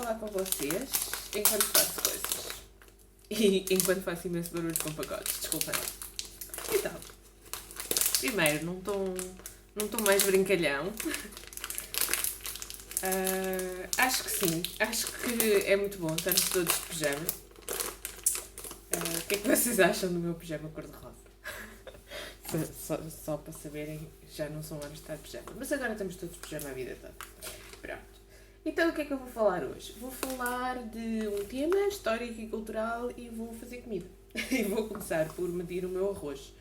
falar com vocês enquanto faço coisas. E enquanto faço imenso barulho com pacotes, desculpem. Então, primeiro, não estou mais brincalhão. Acho que sim, acho que é muito bom estarmos todos de pijama. O que é que vocês acham do meu pijama cor-de-rosa? Só para saberem, já não são horas de estar de pijama. Mas agora estamos todos de pijama a vida toda. Pronto. Então o que é que eu vou falar hoje? Vou falar de um tema histórico e cultural e vou fazer comida. E vou começar por medir o meu arroz.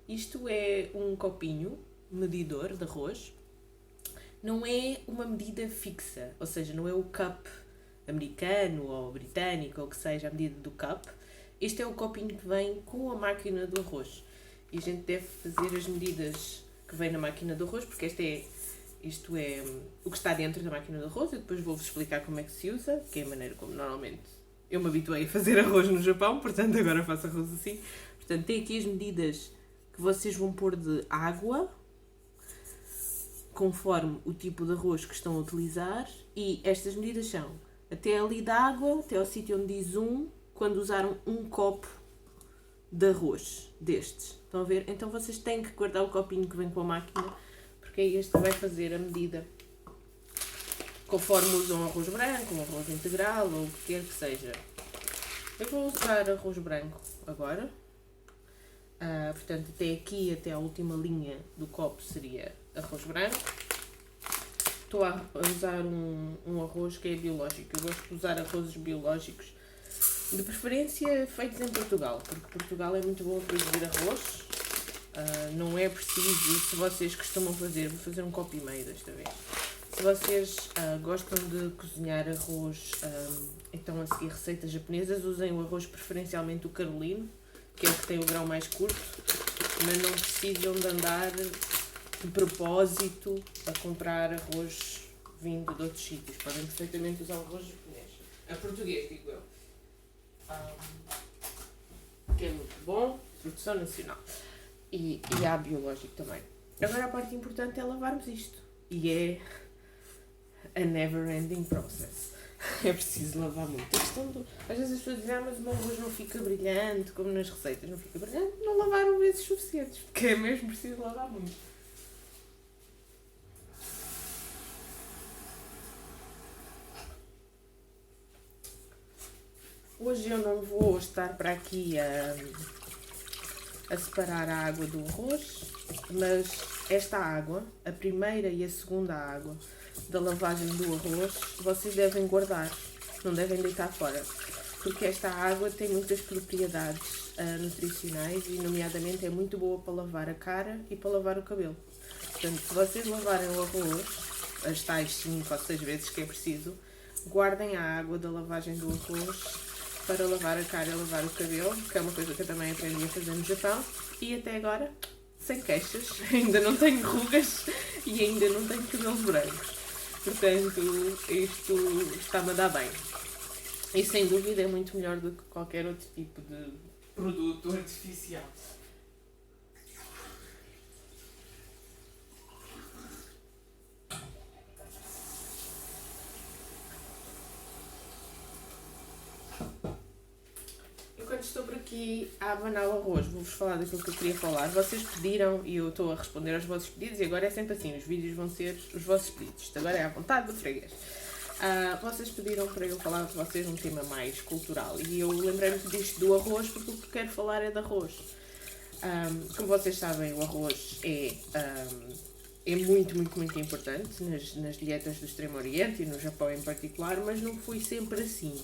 Isto é um copinho medidor de arroz. Não é uma medida fixa, ou seja, não é o cup americano ou britânico ou que seja a medida do cup. Este é o copinho que vem com a máquina do arroz. E a gente deve fazer as medidas que vem na máquina do arroz, porque isto é o que está dentro da máquina do arroz. Eu depois vou-vos explicar como é que se usa, que é a maneira como normalmente eu me habituei a fazer arroz no Japão, portanto agora faço arroz assim. Portanto, tem aqui as medidas que vocês vão pôr de água, conforme o tipo de arroz que estão a utilizar, e estas medidas são até ali da água, até ao sítio onde diz quando usaram um copo de arroz destes. Estão a ver? Então vocês têm que guardar o copinho que vem com a máquina, porque é este que vai fazer a medida. Conforme usam arroz branco, um arroz integral, ou o que quer que seja. Eu vou usar arroz branco agora. Portanto, até aqui, até a última linha do copo seria arroz branco. Estou a usar um arroz que é biológico. Eu gosto de usar arrozes biológicos, de preferência feitos em Portugal, porque Portugal é muito bom a produzir arroz. Não é preciso, se vocês costumam fazer, vou fazer um copo e meio desta vez. Se vocês gostam de cozinhar arroz, então a seguir receitas japonesas, usem o arroz preferencialmente o carolino, que é o que tem o grão mais curto, mas não precisam de andar de propósito a comprar arroz vindo de outros sítios. Podem perfeitamente usar o arroz japonês. A português, digo eu. Que é muito bom, produção nacional. E há biológico também. Agora a parte importante é lavarmos isto. E é a never ending process. É preciso lavar muito. Às vezes as pessoas dizem, mas o meu arroz não fica brilhante, como nas receitas, não fica brilhante, não lavaram vezes suficientes, porque é mesmo preciso lavar muito. Hoje eu não vou estar para aqui a separar a água do arroz, mas esta água, a primeira e a segunda água da lavagem do arroz, vocês devem guardar, não devem deitar fora, porque esta água tem muitas propriedades nutricionais e, nomeadamente, é muito boa para lavar a cara e para lavar o cabelo. Portanto, se vocês lavarem o arroz, as tais 5 ou 6 vezes que é preciso, guardem a água da lavagem do arroz para lavar a cara e lavar o cabelo, que é uma coisa que eu também aprendi a fazer no Japão, e até agora, sem queixas, ainda não tenho rugas e ainda não tenho cabelos brancos. Portanto, isto está-me a dar bem. E sem dúvida é muito melhor do que qualquer outro tipo de produto artificial. Enquanto estou por aqui a abanar o arroz, vou-vos falar daquilo que eu queria falar. Vocês pediram e eu estou a responder aos vossos pedidos, e agora é sempre assim, os vídeos vão ser os vossos pedidos. Isto agora é à vontade do freguês. Vocês pediram para eu falar de vocês um tema mais cultural e eu lembrei-me disto do arroz, porque o que quero falar é de arroz. Como vocês sabem, o arroz é muito, muito, muito importante nas dietas do Extremo Oriente e no Japão em particular, mas não foi sempre assim.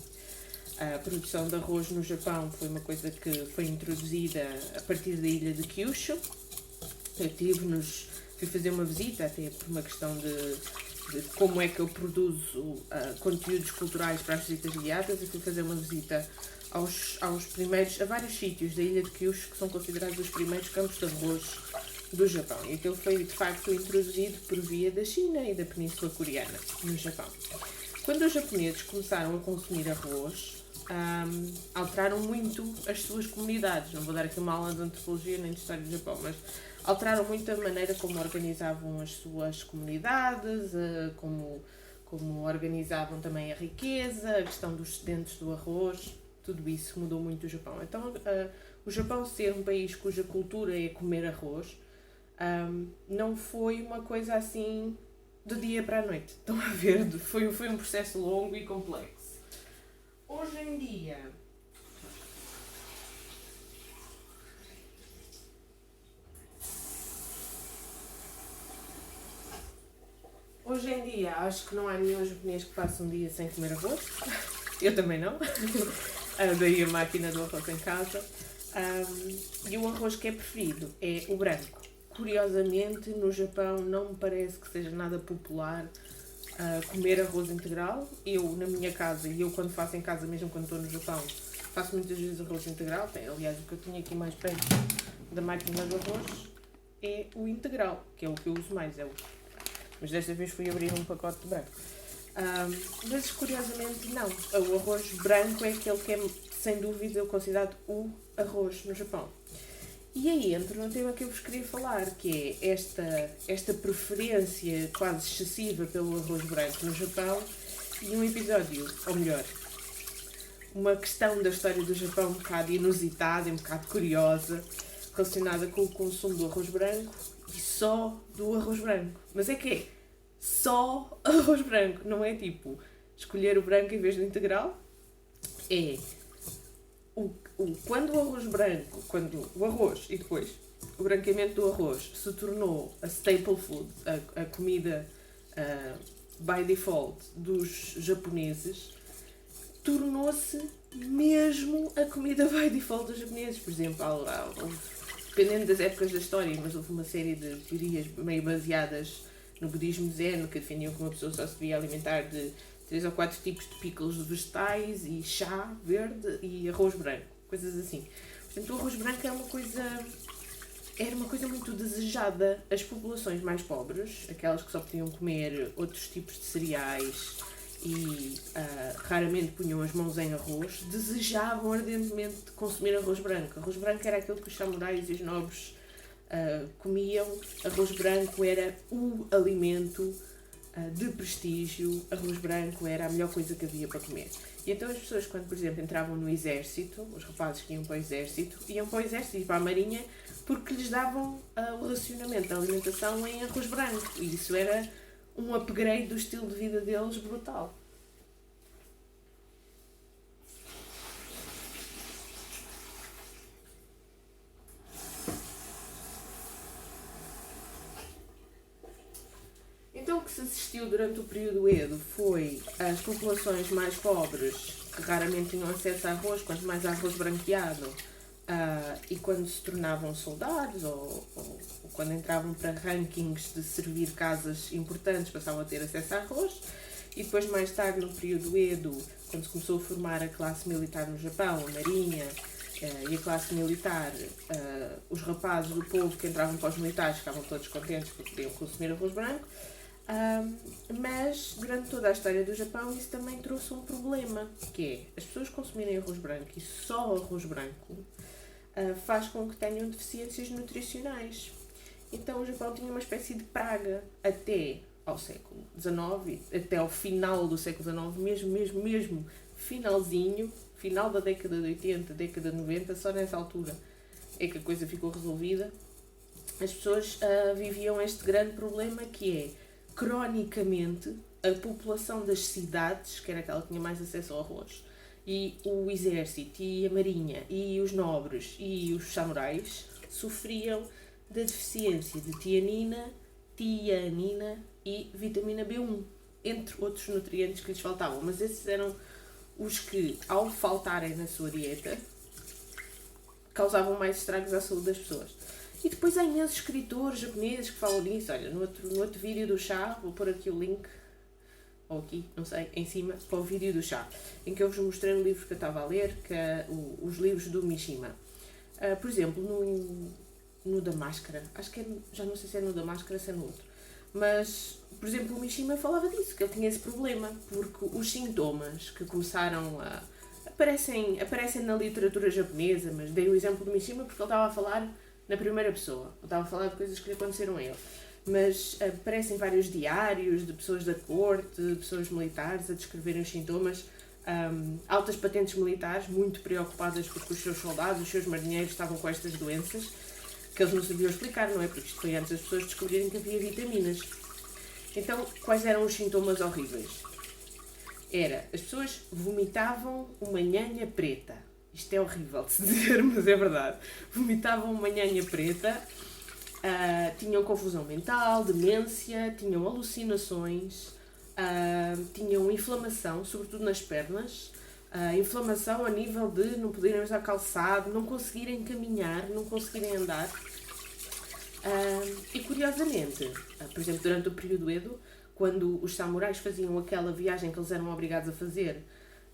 A produção de arroz no Japão foi uma coisa que foi introduzida a partir da ilha de Kyushu. Eu fui fazer uma visita, até por uma questão de como é que eu produzo conteúdos culturais para as visitas guiadas. Eu fui fazer uma visita a vários sítios da ilha de Kyushu, que são considerados os primeiros campos de arroz do Japão. E aquilo foi, de facto, introduzido por via da China e da Península Coreana, no Japão. Quando os japoneses começaram a consumir arroz, alteraram muito as suas comunidades. Não vou dar aqui uma aula de antropologia nem de história do Japão, mas alteraram muito a maneira como organizavam as suas comunidades, como como organizavam também a riqueza, a questão dos excedentes do arroz, tudo isso mudou muito o Japão. Então, o Japão ser um país cuja cultura é comer arroz, não foi uma coisa assim do dia para a noite. Estão a ver? Foi um processo longo e complexo. Hoje em dia, acho que não há nenhum japonês que passe um dia sem comer arroz. Eu também não. Daí a máquina do arroz em casa. E o arroz que é preferido é o branco. Curiosamente, no Japão não me parece que seja nada popular comer arroz integral. Eu, na minha casa, e eu quando faço em casa, mesmo quando estou no Japão, faço muitas vezes arroz integral. Aliás, o que eu tenho aqui mais perto da máquina do arroz é o integral, que é o que eu uso mais. Mas desta vez fui abrir um pacote de branco. Mas curiosamente não. O arroz branco é aquele que é, sem dúvida, considerado o arroz no Japão. E aí entro no tema que eu vos queria falar, que é esta preferência quase excessiva pelo arroz branco no Japão, e um episódio, ou melhor, uma questão da história do Japão um bocado inusitada, um bocado curiosa, relacionada com o consumo do arroz branco e só do arroz branco. Mas é que é só arroz branco, não é tipo escolher o branco em vez do integral. É quando o arroz branco, quando o arroz e depois o branqueamento do arroz se tornou a staple food, a comida by default dos japoneses, tornou-se mesmo a comida by default dos japoneses. Por exemplo, dependendo das épocas da história, mas houve uma série de teorias meio baseadas no budismo zen, que defendiam que uma pessoa só se devia alimentar de 3 ou 4 tipos de pickles vegetais e chá verde e arroz branco, coisas assim. Portanto, o arroz branco era uma coisa muito desejada. As populações mais pobres, aquelas que só podiam comer outros tipos de cereais e raramente punham as mãos em arroz, desejavam ardentemente consumir arroz branco. Arroz branco era aquilo que os samurais e os nobres comiam. Arroz branco era o alimento de prestígio. Arroz branco era a melhor coisa que havia para comer. E então as pessoas, quando por exemplo entravam no exército, os rapazes que iam para o exército e para a marinha, porque lhes davam o racionamento da alimentação em arroz branco. E isso era um upgrade do estilo de vida deles brutal. Então o que se assistiu durante o período Edo foi as populações mais pobres, que raramente tinham acesso a arroz, quanto mais a arroz branqueado, e quando se tornavam soldados ou quando entravam para rankings de servir casas importantes, passavam a ter acesso a arroz. E depois, mais tarde, no período Edo, quando se começou a formar a classe militar no Japão, a marinha e a classe militar, os rapazes do povo que entravam para os militares ficavam todos contentes porque podiam consumir arroz branco. Mas durante toda a história do Japão isso também trouxe um problema, que é as pessoas consumirem arroz branco e só arroz branco faz com que tenham deficiências nutricionais. Então o Japão tinha uma espécie de praga até ao século XIX, até ao final do século XIX, mesmo finalzinho, final da década de 80, década de 90, só nessa altura é que a coisa ficou resolvida. As pessoas viviam este grande problema, que é, cronicamente, a população das cidades, que era aquela que tinha mais acesso ao arroz, e o exército, e a marinha, e os nobres, e os samurais, sofriam da deficiência de tianina e vitamina B1, entre outros nutrientes que lhes faltavam. Mas esses eram os que, ao faltarem na sua dieta, causavam mais estragos à saúde das pessoas. E depois há imensos escritores japoneses que falam nisso. Olha, no outro vídeo do chá, vou pôr aqui o link, ou aqui, não sei, em cima, para o vídeo do chá, em que eu vos mostrei o livro que eu estava a ler, que é os livros do Mishima. Por exemplo, no da Máscara, acho que já não sei se é no da Máscara ou se é no outro, mas, por exemplo, o Mishima falava disso, que ele tinha esse problema, porque os sintomas que começaram a... aparecem na literatura japonesa, mas dei o exemplo do Mishima porque ele estava a falar na primeira pessoa, ele estava a falar de coisas que lhe aconteceram a ele. mas aparecem vários diários de pessoas da corte, de pessoas militares a descreverem os sintomas. Altas patentes militares muito preocupadas porque os seus soldados, os seus marinheiros estavam com estas doenças que eles não sabiam explicar, não é? Porque isto foi antes das pessoas descobrirem que havia vitaminas. Então, quais eram os sintomas horríveis? As pessoas vomitavam uma nhanha preta. Isto é horrível de se dizer, mas é verdade. Vomitavam uma nhanha preta, tinham confusão mental, demência, tinham alucinações, tinham inflamação, sobretudo nas pernas, inflamação a nível de não poderem usar calçado, não conseguirem caminhar, não conseguirem andar. E curiosamente, por exemplo, durante o período Edo, quando os samurais faziam aquela viagem que eles eram obrigados a fazer,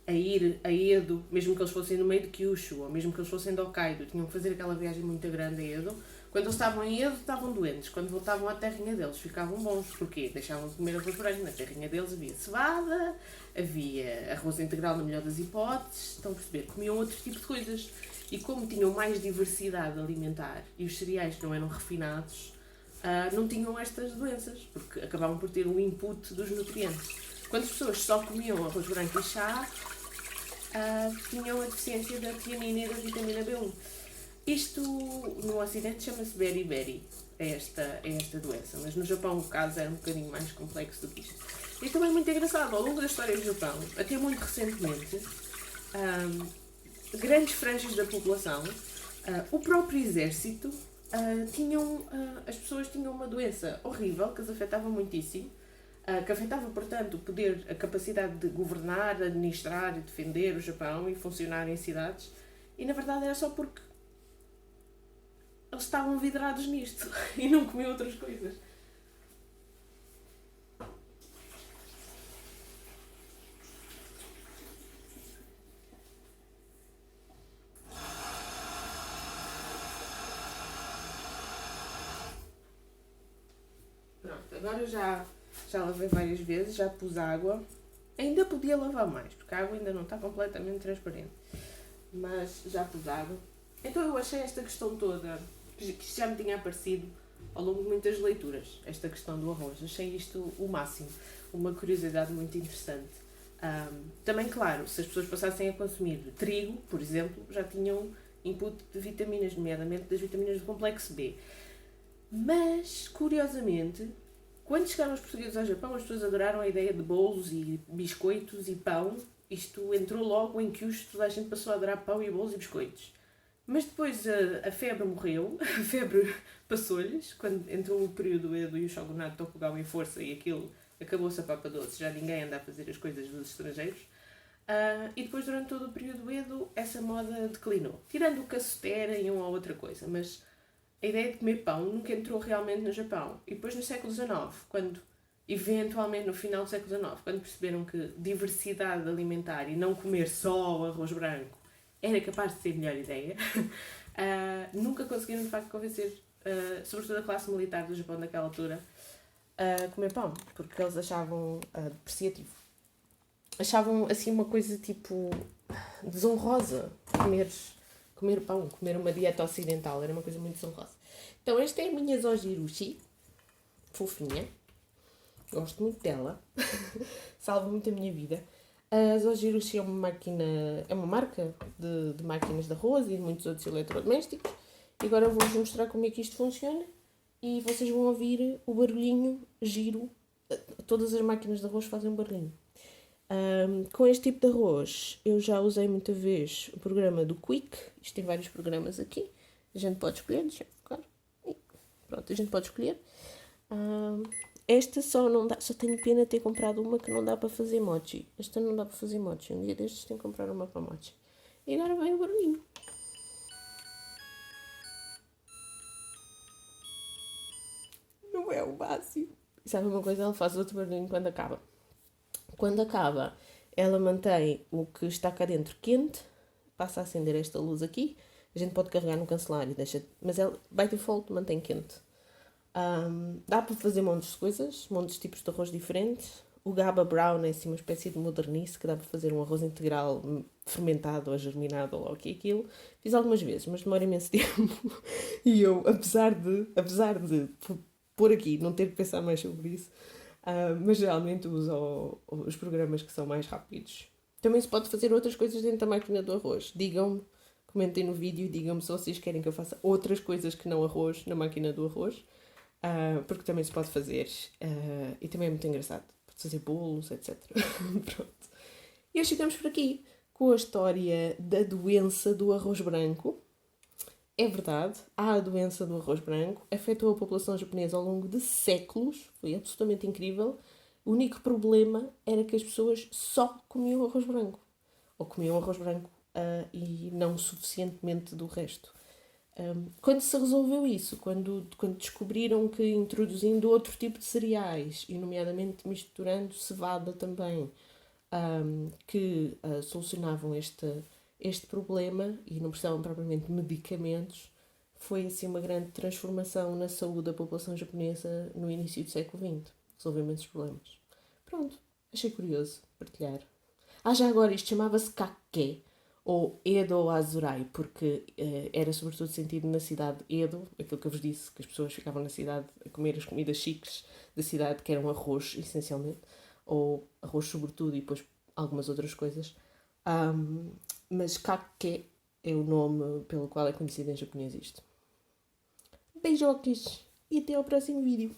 a ir a Edo, mesmo que eles fossem no meio de Kyushu, ou mesmo que eles fossem de Hokkaido, tinham que fazer aquela viagem muito grande a Edo. Quando eles estavam em Edo, estavam doentes. Quando voltavam à terrinha deles, ficavam bons. Porquê? Deixavam de comer arroz branco. Na terrinha deles havia cevada, havia arroz integral na melhor das hipóteses. Estão a perceber? Comiam outro tipo de coisas. E como tinham mais diversidade alimentar e os cereais não eram refinados, não tinham estas doenças, porque acabavam por ter o input dos nutrientes. Quando as pessoas só comiam arroz branco e chá, tinham a deficiência da tiamina e da vitamina B1. Isto no Ocidente chama-se beriberi, esta doença, mas no Japão o caso era um bocadinho mais complexo do que isto. E também é muito engraçado, ao longo da história do Japão, até muito recentemente, grandes franjas da população, o próprio exército, as pessoas tinham uma doença horrível que as afetava muitíssimo, que afetava, portanto, o poder, a capacidade de governar, administrar e defender o Japão e funcionar em cidades. E na verdade era só porque eles estavam vidrados nisto e não comiam outras coisas. Pronto, agora já lavei várias vezes, já pus água. Ainda podia lavar mais, porque a água ainda não está completamente transparente. Mas já pus água. Então eu achei esta questão toda, que isto já me tinha aparecido ao longo de muitas leituras, esta questão do arroz. Achei isto o máximo, uma curiosidade muito interessante. Também, claro, se as pessoas passassem a consumir trigo, por exemplo, já tinham input de vitaminas, nomeadamente das vitaminas do complexo B. Mas, curiosamente, quando chegaram os portugueses ao Japão, as pessoas adoraram a ideia de bolos e biscoitos e pão. Isto entrou logo em Kyushu, toda a gente passou a adorar pão e bolos e biscoitos. Mas depois a febre morreu, a febre passou-lhes, quando entrou o período Edo e o shogunato Tokugawa em força e aquilo acabou-se a papa doce, já ninguém anda a fazer as coisas dos estrangeiros. E depois, durante todo o período Edo, essa moda declinou. Tirando o cassutera e uma ou outra coisa, mas a ideia de comer pão nunca entrou realmente no Japão. E depois no século XIX, quando, eventualmente no final do século XIX, quando perceberam que diversidade alimentar e não comer só o arroz branco era capaz de ser a melhor ideia, nunca conseguiram de facto convencer, sobretudo a classe militar do Japão naquela altura, a comer pão, porque eles achavam depreciativo. Achavam assim uma coisa tipo desonrosa comer pão, comer uma dieta ocidental, era uma coisa muito desonrosa. Então esta é a minha Zojirushi, fofinha, gosto muito dela, salva muito a minha vida. A Zojirushi é uma marca de máquinas de arroz e de muitos outros eletrodomésticos. E agora eu vou-vos mostrar como é que isto funciona e vocês vão ouvir o barulhinho giro. Todas as máquinas de arroz fazem um barulhinho. Com este tipo de arroz eu já usei muita vez o programa do Quick. Isto tem vários programas aqui. A gente pode escolher, deixa eu focar. Pronto, a gente pode escolher. Esta só não dá, só tenho pena de ter comprado uma que não dá para fazer mochi. Esta não dá para fazer mochi. Um dia destes tenho que comprar uma para mochi. E agora vem o barulhinho. Não é o básico. E sabe uma coisa? Ela faz outro barulhinho quando acaba. Quando acaba, ela mantém o que está cá dentro quente. Passa a acender esta luz aqui. A gente pode carregar no cancelar e deixa... Mas ela, by default, mantém quente. Dá para fazer montes de coisas, montes de tipos de arroz diferentes. O Gaba Brown é assim uma espécie de modernice que dá para fazer um arroz integral fermentado ou germinado ou o que é aquilo. Fiz algumas vezes, mas demora imenso tempo. E eu, apesar de pôr aqui, não ter que pensar mais sobre isso. Mas geralmente uso os programas que são mais rápidos. Também se pode fazer outras coisas dentro da máquina do arroz. Digam-me, comentem no vídeo e digam-me se vocês querem que eu faça outras coisas que não arroz na máquina do arroz. Porque também se pode fazer. E também é muito engraçado. Pode fazer bolos, etc. Pronto. E hoje chegamos por aqui com a história da doença do arroz branco. É verdade, há a doença do arroz branco, afetou a população japonesa ao longo de séculos, foi absolutamente incrível. O único problema era que as pessoas só comiam arroz branco. Ou comiam arroz branco e não suficientemente do resto. Quando se resolveu isso, quando descobriram que introduzindo outro tipo de cereais, e nomeadamente misturando cevada também, que solucionavam este problema e não precisavam propriamente de medicamentos, foi assim uma grande transformação na saúde da população japonesa no início do século XX. Resolveu imensos problemas. Pronto, achei curioso partilhar. Já agora, isto chamava-se Kake, ou Edo Azurai, porque era sobretudo sentido na cidade de Edo, aquilo que eu vos disse, que as pessoas ficavam na cidade a comer as comidas chiques da cidade, que eram arroz, essencialmente, ou arroz sobretudo e depois algumas outras coisas. Mas Kake é o nome pelo qual é conhecido em japonês isto. Beijocas e até ao próximo vídeo.